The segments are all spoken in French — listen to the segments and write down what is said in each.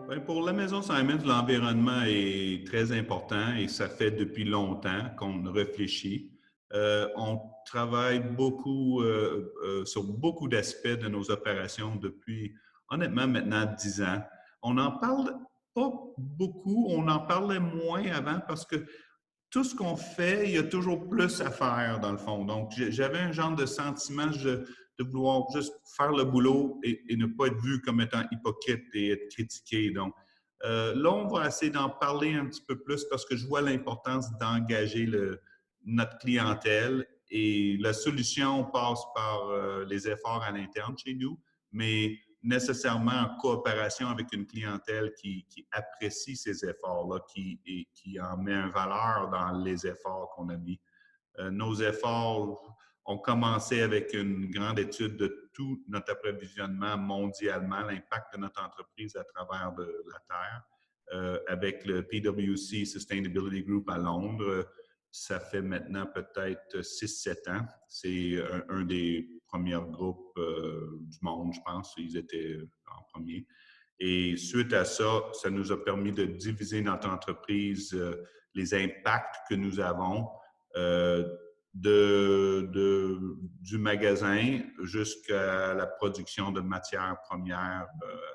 Ben, pour la Maison Simons, l'environnement est très important et ça fait depuis longtemps qu'on réfléchit. On travaille beaucoup sur beaucoup d'aspects de nos opérations depuis, honnêtement, maintenant 10 ans. On n'en parle pas beaucoup, on en parlait moins avant parce que tout ce qu'on fait, il y a toujours plus à faire dans le fond. Donc, j'avais un genre de sentiment de vouloir juste faire le boulot et ne pas être vu comme étant hypocrite et être critiqué. Donc, là, on va essayer d'en parler un petit peu plus parce que je vois l'importance d'engager notre clientèle et la solution passe par les efforts à l'interne chez nous, mais nécessairement en coopération avec une clientèle qui apprécie ces efforts-là, qui en met une valeur dans les efforts qu'on a mis. Nos efforts ont commencé avec une grande étude de tout notre approvisionnement mondialement, l'impact de notre entreprise à travers de la Terre, avec le PwC Sustainability Group à Londres. Ça fait maintenant peut-être 6-7 ans. C'est un des premiers groupes du monde, je pense. Ils étaient en premier. Et suite à ça, ça nous a permis de diviser notre entreprise, les impacts que nous avons euh, du magasin jusqu'à la production de matières premières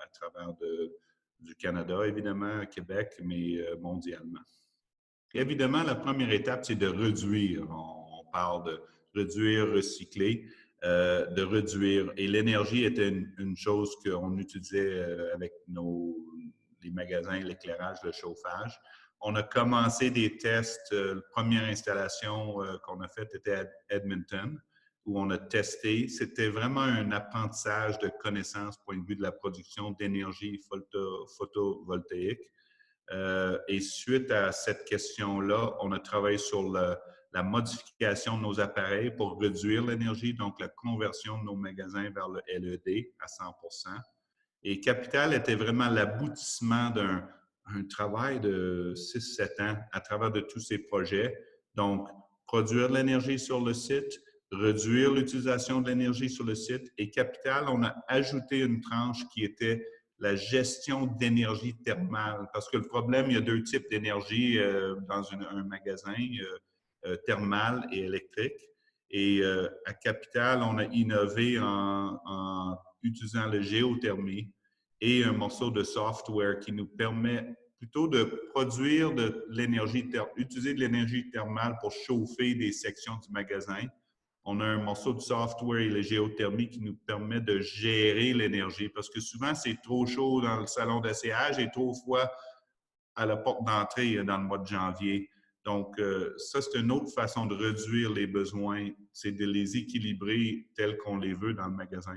à travers du Canada, évidemment, Québec, mais mondialement. Évidemment, la première étape, c'est de réduire. On parle de réduire, recycler, de réduire. Et l'énergie était une chose qu'on utilisait avec les magasins, l'éclairage, le chauffage. On a commencé des tests. La première installation qu'on a faite était à Edmonton, où on a testé. C'était vraiment un apprentissage de connaissances point de vue de la production d'énergie photovoltaïque. Et suite à cette question-là, on a travaillé sur la modification de nos appareils pour réduire l'énergie, donc la conversion de nos magasins vers le LED à 100 Et Capital était vraiment l'aboutissement d'un travail de 6-7 ans à travers de tous ces projets. Donc, produire de l'énergie sur le site, réduire l'utilisation de l'énergie sur le site. Et Capital, on a ajouté une tranche qui était la gestion d'énergie thermale. Parce que le problème, il y a deux types d'énergie dans un magasin, thermale et électrique. Et à Capital, on a innové en utilisant la géothermie et un morceau de software qui nous permet plutôt de produire de l'énergie, utiliser de l'énergie thermale pour chauffer des sections du magasin. On a un morceau de software et la géothermie qui nous permet de gérer l'énergie parce que souvent, c'est trop chaud dans le salon d'essayage et trop froid à la porte d'entrée dans le mois de janvier. Donc, ça, c'est une autre façon de réduire les besoins, c'est de les équilibrer tels qu'on les veut dans le magasin.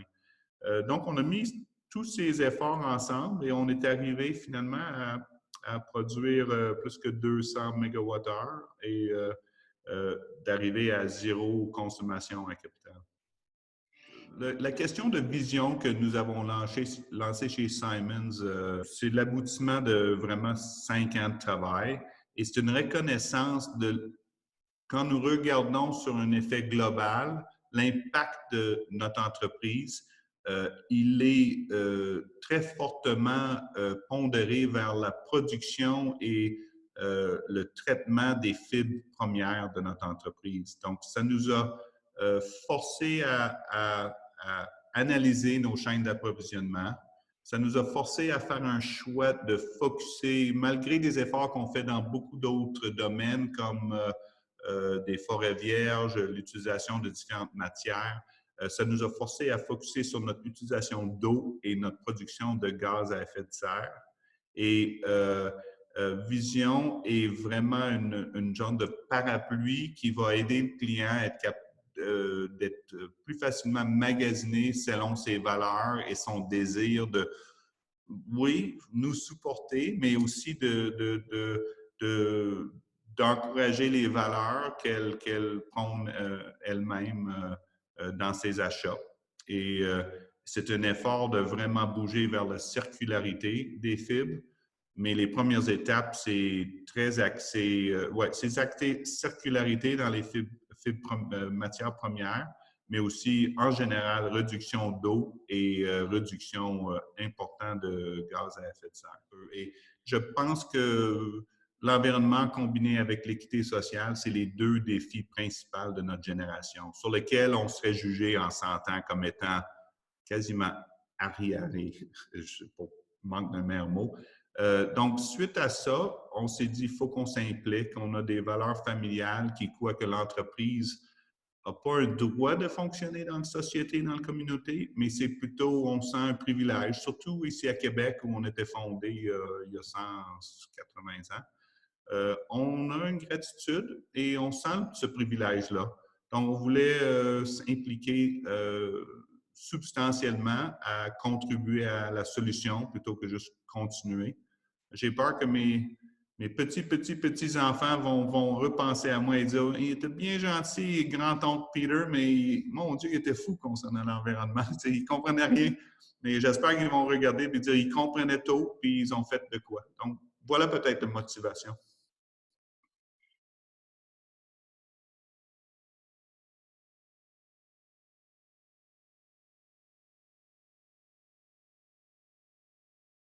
Donc, on a mis tous ces efforts ensemble et on est arrivé finalement à produire plus que 200 MWh et d'arriver à zéro consommation à Capital. La question de vision que nous avons lancée chez Simons, c'est l'aboutissement de vraiment 5 ans de travail et c'est une reconnaissance de quand nous regardons sur un effet global, l'impact de notre entreprise, il est très fortement pondéré vers la production et le traitement des fibres premières de notre entreprise. Donc, ça nous a forcé à analyser nos chaînes d'approvisionnement. Ça nous a forcé à faire un choix de focusser, malgré des efforts qu'on fait dans beaucoup d'autres domaines comme des forêts vierges, l'utilisation de différentes matières. Ça nous a forcé à focuser sur notre utilisation d'eau et notre production de gaz à effet de serre. Et Vision est vraiment une genre de parapluie qui va aider le client à être capable d'être plus facilement magasiné selon ses valeurs et son désir de, oui, nous supporter, mais aussi d'encourager les valeurs qu'elle prône elle-même dans ses achats. Et c'est un effort de vraiment bouger vers la circularité des fibres, mais les premières étapes, c'est très axé, c'est axé circularité dans les fibres matières premières, mais aussi, en général, réduction d'eau et réduction importante de gaz à effet de serre. Et je pense que l'environnement combiné avec l'équité sociale, c'est les deux défis principaux de notre génération, sur lesquels on serait jugé en 100 ans comme étant quasiment arriéré, pour manque d'un meilleur mot. Donc, suite à ça, on s'est dit qu'il faut qu'on s'implique. On a des valeurs familiales qui croient que l'entreprise n'a pas un droit de fonctionner dans la société, dans la communauté, mais c'est plutôt, on sent un privilège, surtout ici à Québec où on était fondé il y a 180 ans. On a une gratitude et on sent ce privilège-là. Donc, on voulait s'impliquer substantiellement à contribuer à la solution plutôt que juste continuer. J'ai peur que mes petits-enfants vont repenser à moi et dire « Il était bien gentil, grand-oncle Peter, mais mon Dieu, il était fou concernant l'environnement. Il ne comprenait rien. » Mais j'espère qu'ils vont regarder et dire « Ils comprenaient tôt, puis ils ont fait de quoi. » Donc, voilà peut-être la motivation.